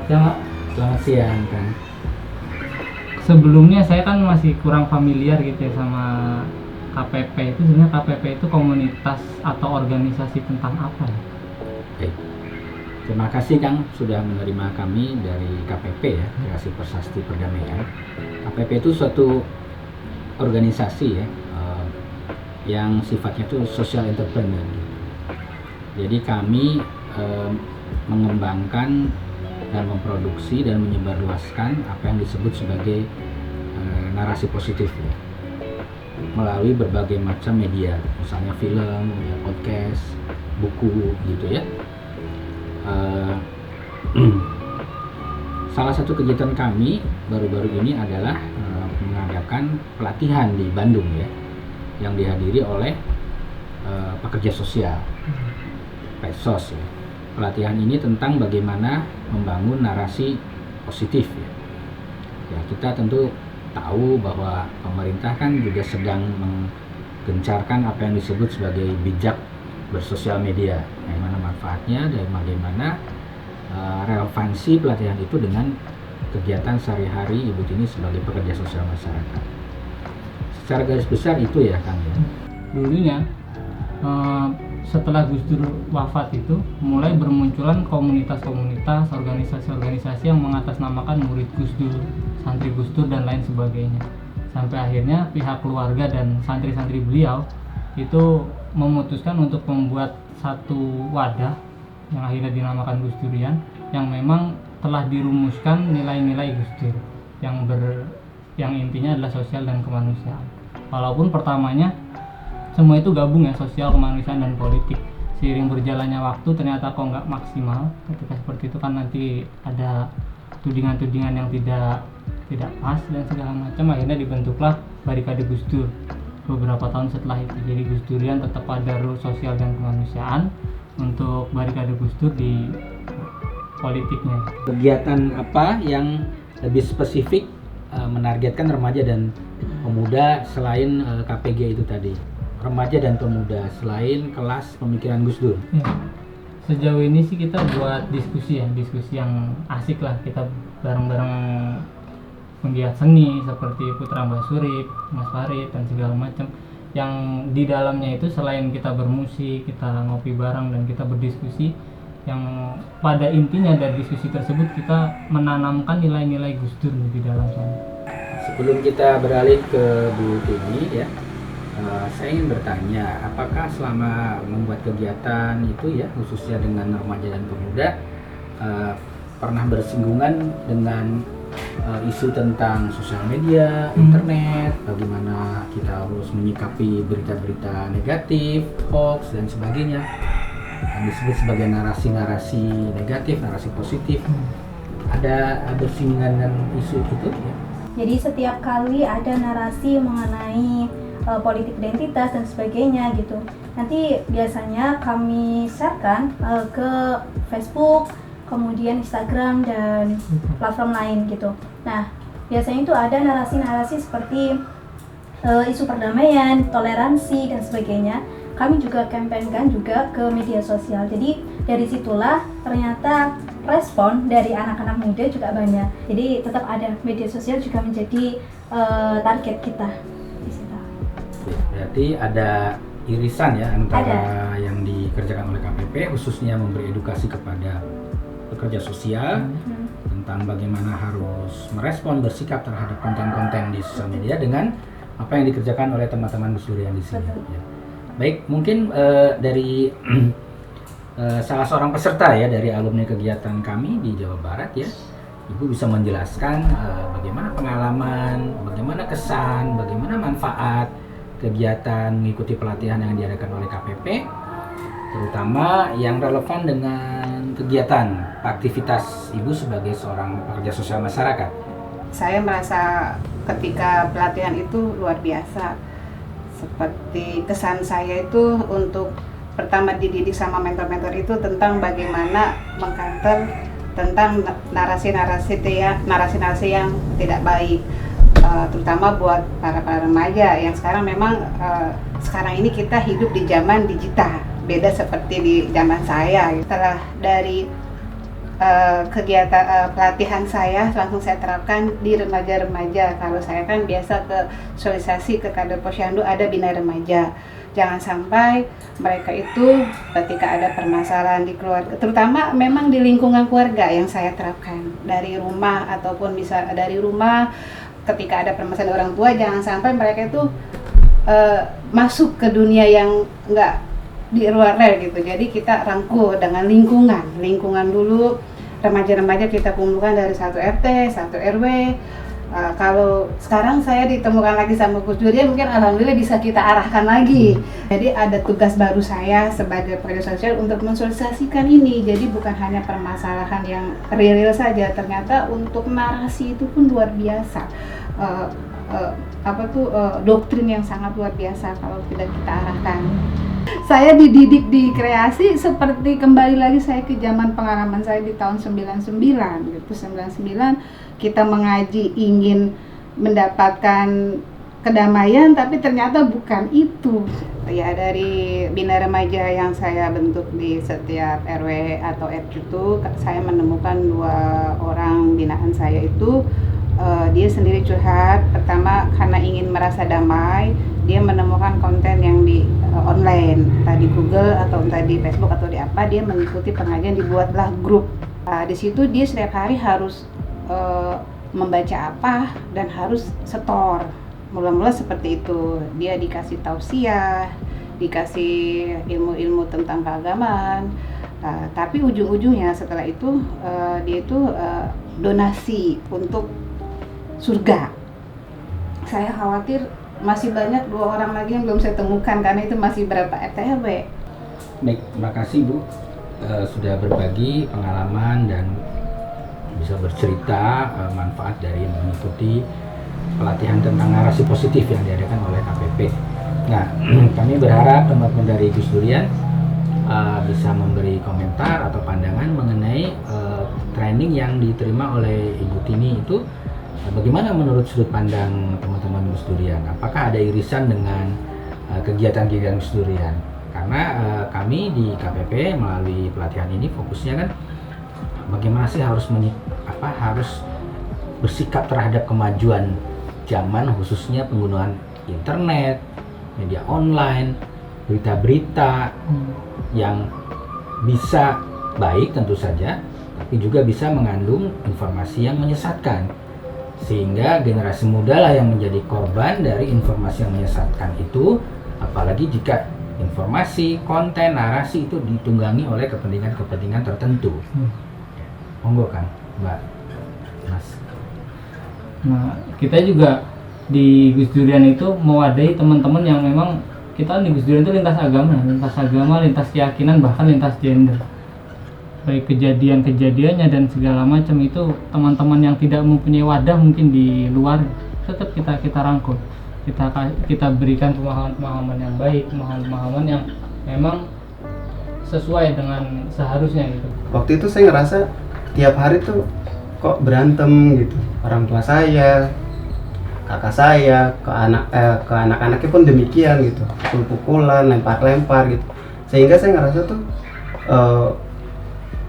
Selamat siang, Pak. Selamat siang, Kang. Sebelumnya saya kan masih kurang familiar gitu ya sama KPP itu. Sebenarnya KPP itu komunitas atau organisasi tentang apa ya? Oke. Terima kasih, Kang, sudah menerima kami dari KPP ya, Kreasi Prasasti Perdamaian. KPP itu suatu organisasi ya, yang sifatnya itu social entrepreneur. Jadi kami mengembangkan dan memproduksi dan menyebarluaskan apa yang disebut sebagai narasi positif ya, melalui berbagai macam media, misalnya film, ya, podcast, buku gitu ya. Salah satu kegiatan kami baru-baru ini adalah mengadakan pelatihan di Bandung ya, yang dihadiri oleh pekerja sosial, PESOS ya. Pelatihan ini tentang bagaimana membangun narasi positif ya. Ya, kita tentu tahu bahwa pemerintah kan juga sedang menggencarkan apa yang disebut sebagai bijak bersosial media, yang mana manfaatnya dan bagaimana relevansi pelatihan itu dengan kegiatan sehari-hari Ibu Tini sebagai pekerja sosial masyarakat. Secara garis besar itu ya, Kang ya. Dulunya setelah Gus Dur wafat itu mulai bermunculan komunitas-komunitas, organisasi-organisasi yang mengatasnamakan murid Gus Dur, santri Gus Dur dan lain sebagainya. Sampai akhirnya pihak keluarga dan santri-santri beliau itu memutuskan untuk membuat satu wadah yang akhirnya dinamakan Gus Durian, yang memang telah dirumuskan nilai-nilai Gus Dur yang intinya adalah sosial dan kemanusiaan. Walaupun pertamanya semua itu gabung ya, sosial, kemanusiaan, dan politik. Seiring berjalannya waktu ternyata kok nggak maksimal. Ketika seperti itu kan nanti ada tudingan-tudingan yang tidak pas dan segala macam. Akhirnya dibentuklah Barikade Gus Dur beberapa tahun setelah itu. Jadi Gus Durian tetap ada rule sosial dan kemanusiaan, untuk Barikade Gus Dur di politiknya. Kegiatan apa yang lebih spesifik menargetkan remaja dan pemuda selain KPG itu tadi? Remaja dan pemuda selain kelas pemikiran Gus Dur. Ya. Sejauh ini sih kita buat diskusi yang asik lah, kita bareng-bareng penggiat seni seperti Putra Mbah Surip, Mas Farid dan segala macam. Yang di dalamnya itu selain kita bermusik, kita ngopi bareng dan kita berdiskusi, yang pada intinya dari diskusi tersebut kita menanamkan nilai-nilai Gus Dur di dalam sana. Sebelum kita beralih ke Bu Tini ya, saya ingin bertanya, apakah selama membuat kegiatan itu ya, khususnya dengan remaja dan pemuda, pernah bersinggungan dengan isu tentang sosial media, internet, bagaimana kita harus menyikapi berita-berita negatif, hoax dan sebagainya, yang disebut sebagai narasi-narasi negatif, narasi positif. Ada bersinggungan dengan isu itu ya? Jadi setiap kali ada narasi mengenai politik identitas dan sebagainya gitu, nanti biasanya kami sharekan ke Facebook, kemudian Instagram dan platform lain gitu. Nah, biasanya itu ada narasi-narasi seperti isu perdamaian, toleransi dan sebagainya. Kami juga kampanyekan juga ke media sosial. Jadi dari situlah ternyata respon dari anak-anak muda juga banyak. Jadi tetap ada, media sosial juga menjadi target kita di situ. Berarti ada irisan ya antara yang dikerjakan oleh KPP, khususnya memberi edukasi kepada pekerja sosial tentang bagaimana harus merespon, bersikap terhadap konten-konten di sosial media, dengan apa yang dikerjakan oleh teman-teman Gus Durian di sini. Ya. Baik, mungkin dari salah seorang peserta ya dari alumni kegiatan kami di Jawa Barat ya, Ibu bisa menjelaskan bagaimana pengalaman, bagaimana kesan, bagaimana manfaat kegiatan mengikuti pelatihan yang diadakan oleh KPP, terutama yang relevan dengan kegiatan aktivitas Ibu sebagai seorang pekerja sosial masyarakat. Saya merasa ketika pelatihan itu luar biasa. Seperti kesan saya itu untuk pertama dididik sama mentor-mentor itu tentang bagaimana mengcounter tentang narasi-narasi yang tidak baik, terutama buat para remaja yang sekarang memang sekarang ini kita hidup di zaman digital, beda seperti di zaman saya. Setelah dari kegiatan pelatihan saya langsung saya terapkan di remaja-remaja. Kalau saya kan biasa ke sosialisasi ke kader Posyandu, ada bina remaja. Jangan sampai mereka itu ketika ada permasalahan di keluarga, terutama memang di lingkungan keluarga yang saya terapkan dari rumah, ataupun bisa dari rumah ketika ada permasalahan orang tua, jangan sampai mereka itu masuk ke dunia yang enggak di luar gitu. Jadi kita rangkul dengan lingkungan dulu. Remaja-remaja kita kumpulkan dari 1 RT, 1 RW. Kalau sekarang saya ditemukan lagi sama Gus Durian, mungkin alhamdulillah bisa kita arahkan lagi. Jadi ada tugas baru saya sebagai pekerja sosial untuk mensosialisasikan ini. Jadi bukan hanya permasalahan yang real saja, ternyata untuk narasi itu pun luar biasa. Doktrin yang sangat luar biasa kalau tidak kita arahkan. Saya dididik di kreasi seperti kembali lagi saya ke zaman pengalaman saya di tahun 99 gitu. 99 kita mengaji ingin mendapatkan kedamaian, tapi ternyata bukan itu. Ya, dari bina remaja yang saya bentuk di setiap RW atau RT itu, saya menemukan 2 orang binaan saya itu. Dia sendiri curhat. Pertama karena ingin merasa damai, dia menemukan konten yang di online, entah di Google atau entah di Facebook atau di apa, dia mengikuti pengajian, dibuatlah grup. Di situ dia setiap hari harus membaca apa dan harus setor. Mula-mula seperti itu, dia dikasih tausiah, dikasih ilmu-ilmu tentang keagamaan. Tapi ujung-ujungnya setelah itu dia itu donasi untuk surga. Saya khawatir masih banyak 2 orang lagi yang belum saya temukan karena itu masih berapa RT RW. Baik, terima kasih Bu sudah berbagi pengalaman dan bisa bercerita manfaat dari mengikuti pelatihan tentang narasi positif yang diadakan oleh KPP. Nah, kami berharap teman-teman dari Gus Durian bisa memberi komentar atau pandangan mengenai training yang diterima oleh Ibu Tini itu. Bagaimana menurut sudut pandang teman-teman Gus Durian? Apakah ada irisan dengan kegiatan-kegiatan Gus Durian? Karena kami di KPP melalui pelatihan ini fokusnya kan bagaimana sih harus bersikap terhadap kemajuan zaman, khususnya penggunaan internet, media online, berita-berita yang bisa baik tentu saja, tapi juga bisa mengandung informasi yang menyesatkan. Sehingga generasi muda lah yang menjadi korban dari informasi yang menyesatkan itu, apalagi jika informasi, konten, narasi itu ditunggangi oleh kepentingan-kepentingan tertentu. Monggo kan, Mbak Mas. Nah, kita juga di Gus Durian itu mewadahi teman-teman yang memang kita di Gus Durian itu lintas agama, lintas keyakinan, bahkan lintas gender. Baik kejadian-kejadiannya dan segala macam itu teman-teman yang tidak mempunyai wadah mungkin di luar, tetap kita rangkul, kita berikan pemahaman yang baik, pemahaman yang memang sesuai dengan seharusnya gitu. Waktu itu saya ngerasa tiap hari tuh kok berantem gitu, orang tua saya, kakak saya, ke anak-anaknya pun demikian gitu, pukul-pukulan, lempar-lempar gitu, sehingga saya ngerasa tuh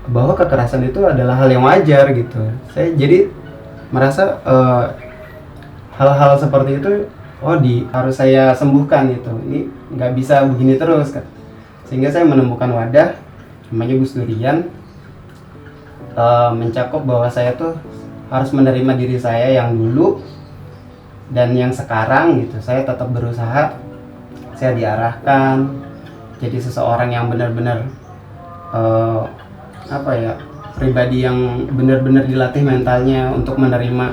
bahwa kekerasan itu adalah hal yang wajar gitu. Saya jadi merasa hal-hal seperti itu harus saya sembuhkan gitu. Ini nggak bisa begini terus kan. Sehingga saya menemukan wadah namanya Gus Durian, mencakup bahwa saya tuh harus menerima diri saya yang dulu dan yang sekarang gitu. Saya tetap berusaha, saya diarahkan jadi seseorang yang benar-benar pribadi yang benar-benar dilatih mentalnya untuk menerima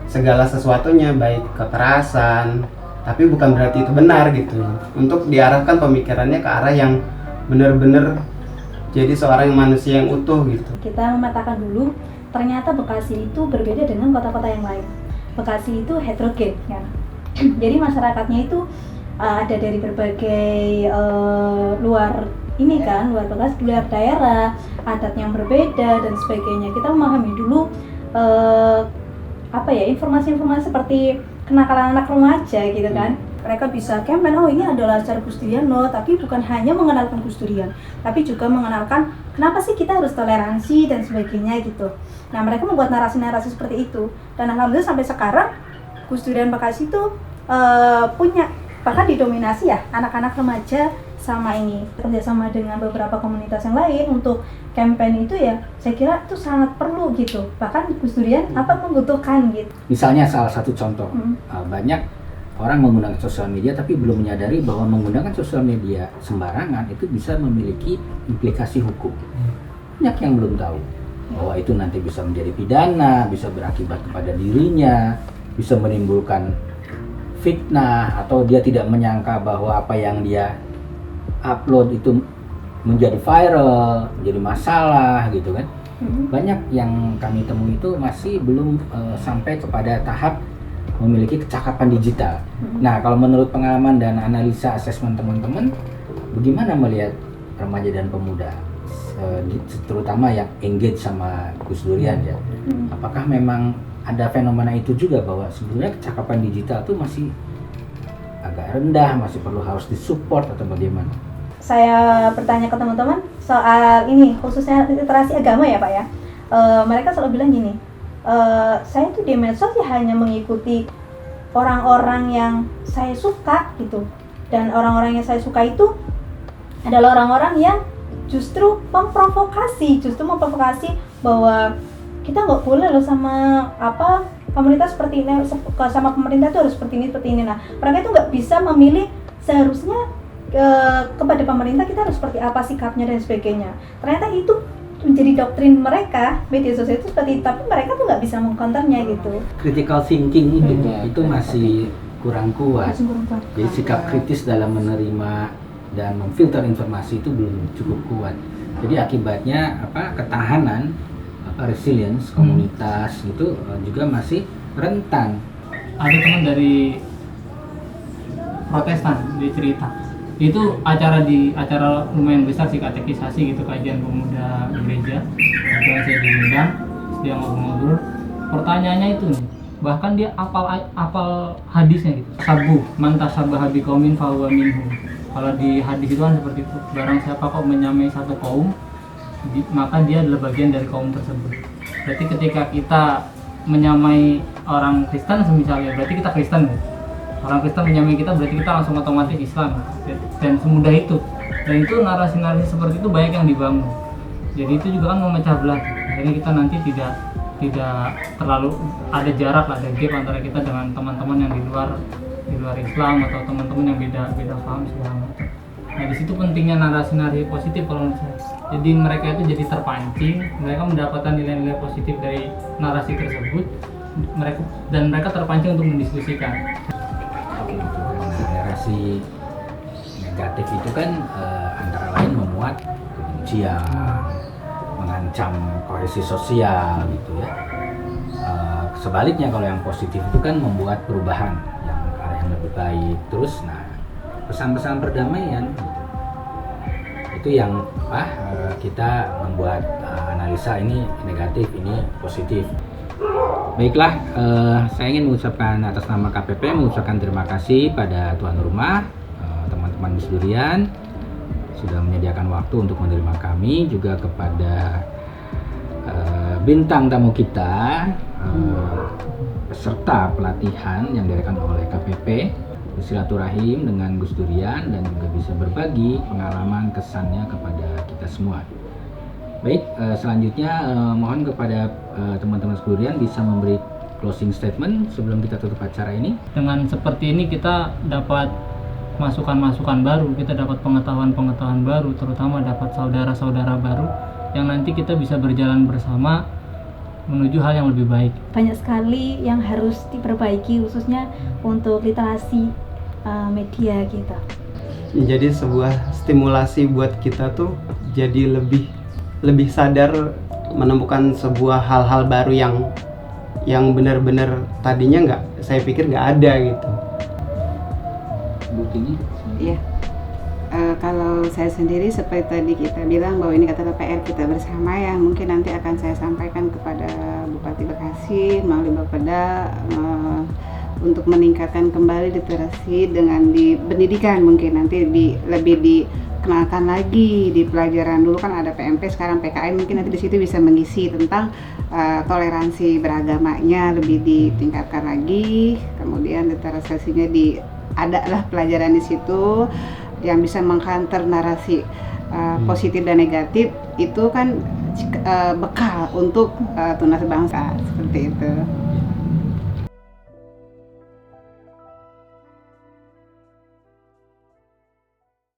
segala sesuatunya, baik kekerasan, tapi bukan berarti itu benar gitu. Untuk diarahkan pemikirannya ke arah yang benar-benar jadi seorang manusia yang utuh gitu. Kita memetakan dulu, ternyata Bekasi itu berbeda dengan kota-kota yang lain. Bekasi itu heterogen ya. Jadi masyarakatnya itu ada dari berbagai luar Bekasi, luar daerah, adat yang berbeda dan sebagainya. Kita memahami dulu informasi-informasi seperti kenakalan anak remaja gitu kan. mereka bisa campaign, oh ini adalah acara Gus Durian loh, tapi bukan hanya mengenalkan Gus Durian, tapi juga mengenalkan kenapa sih kita harus toleransi dan sebagainya gitu. Nah mereka membuat narasi-narasi seperti itu, dan alhamdulillah sampai sekarang Gus Durian Bekasi itu punya, bahkan didominasi ya anak-anak remaja sama ini, kerjasama dengan beberapa komunitas yang lain untuk campaign itu ya, saya kira itu sangat perlu gitu. Bahkan Gus Durian membutuhkan gitu. Misalnya salah satu contoh, banyak orang menggunakan sosial media tapi belum menyadari bahwa menggunakan sosial media sembarangan itu bisa memiliki implikasi hukum. Banyak yang belum tahu bahwa itu nanti bisa menjadi pidana, bisa berakibat kepada dirinya, bisa menimbulkan fitnah, atau dia tidak menyangka bahwa apa yang dia upload itu menjadi viral, menjadi masalah gitu kan. Banyak yang kami temui itu masih belum sampai kepada tahap memiliki kecakapan digital. Nah, kalau menurut pengalaman dan analisa asesmen teman-teman, bagaimana melihat remaja dan pemuda, terutama yang engage sama Gus Durian ya? Apakah memang ada fenomena itu juga bahwa sebenarnya kecakapan digital itu masih agak rendah, masih perlu harus disupport atau bagaimana? Saya bertanya ke teman-teman soal ini, khususnya literasi agama ya Pak ya. Mereka selalu bilang gini, saya tuh di medsos ya hanya mengikuti orang-orang yang saya suka gitu. Dan orang-orang yang saya suka itu adalah orang-orang yang justru memprovokasi bahwa kita nggak boleh loh sama pemerintah seperti ini, sama pemerintah itu harus seperti ini. Nah, mereka itu nggak bisa memilih seharusnya kepada pemerintah kita harus seperti apa sikapnya dan sebagainya. Ternyata itu menjadi doktrin mereka, media sosial itu seperti itu, tapi mereka tuh nggak bisa mengcounternya gitu. Critical thinking itu masih kurang kuat. Jadi sikap kritis dalam menerima dan memfilter informasi itu belum cukup kuat. Jadi akibatnya ketahanan, resilience komunitas itu juga masih rentan. Ada teman dari Protestan dia cerita, itu acara lumayan besar sih, katekisasi gitu, kajian pemuda gereja. Kebetulan saya diundang, dia ngobrol-ngobrol. Pertanyaannya itu nih, bahkan dia apal hadisnya gitu. Sabu, manta sabahabi kaumin fahuwa minhum. Kalau di hadis itu kan seperti itu. Barang siapa kok menyamai satu kaum, maka dia adalah bagian dari kaum tersebut. Berarti ketika kita menyamai orang Kristen misalnya, berarti kita Kristen. Orang Kristen menyamai kita berarti kita langsung otomatis Islam, dan semudah itu. Dan itu narasi-narasi seperti itu banyak yang dibangun. Jadi itu juga kan memecah belah. Jadi kita nanti tidak terlalu ada jarak lah, ada gap antara kita dengan teman-teman yang di luar Islam atau teman-teman yang beda paham segala macam. Nah di situ pentingnya narasi-narasi positif kalau menurut saya. Jadi mereka itu jadi terpancing, mereka mendapatkan nilai-nilai positif dari narasi tersebut, mereka terpancing untuk mendiskusikan. Narasi negatif itu kan antara lain memuat kebencian, mengancam kohesi sosial gitu ya. Sebaliknya kalau yang positif itu kan membuat perubahan yang ke arah yang lebih baik. Terus pesan-pesan perdamaian gitu. Itu yang kita membuat analisa ini negatif, ini positif. Baiklah, saya ingin mengucapkan atas nama KPP mengucapkan terima kasih pada tuan rumah, teman-teman Gus Durian sudah menyediakan waktu untuk menerima kami, juga kepada bintang tamu kita, peserta pelatihan yang diadakan oleh KPP, bersilaturahim dengan Gus Durian dan juga bisa berbagi pengalaman kesannya kepada kita semua. Baik, selanjutnya mohon kepada teman-teman Gus Durian bisa memberi closing statement sebelum kita tutup acara ini. Dengan seperti ini kita dapat masukan-masukan baru, kita dapat pengetahuan-pengetahuan baru, terutama dapat saudara-saudara baru yang nanti kita bisa berjalan bersama menuju hal yang lebih baik. Banyak sekali yang harus diperbaiki, khususnya untuk literasi media kita. Jadi sebuah stimulasi buat kita tuh jadi lebih sadar menemukan sebuah hal-hal baru yang benar-benar tadinya saya pikir nggak ada gitu. Buktinya? Iya. Kalau saya sendiri seperti tadi kita bilang bahwa ini adalah PR kita bersama yang mungkin nanti akan saya sampaikan kepada Bupati Bekasi melalui Bapeda, untuk meningkatkan kembali literasi dengan di pendidikan, mungkin nanti lebih dikenalkan lagi di pelajaran. Dulu kan ada PMP, sekarang PKN, mungkin nanti di situ bisa mengisi tentang toleransi beragamanya lebih ditingkatkan lagi. Kemudian literasinya ada lah pelajaran di situ yang bisa mengcounter narasi positif dan negatif, itu kan bekal untuk tunas bangsa, seperti itu.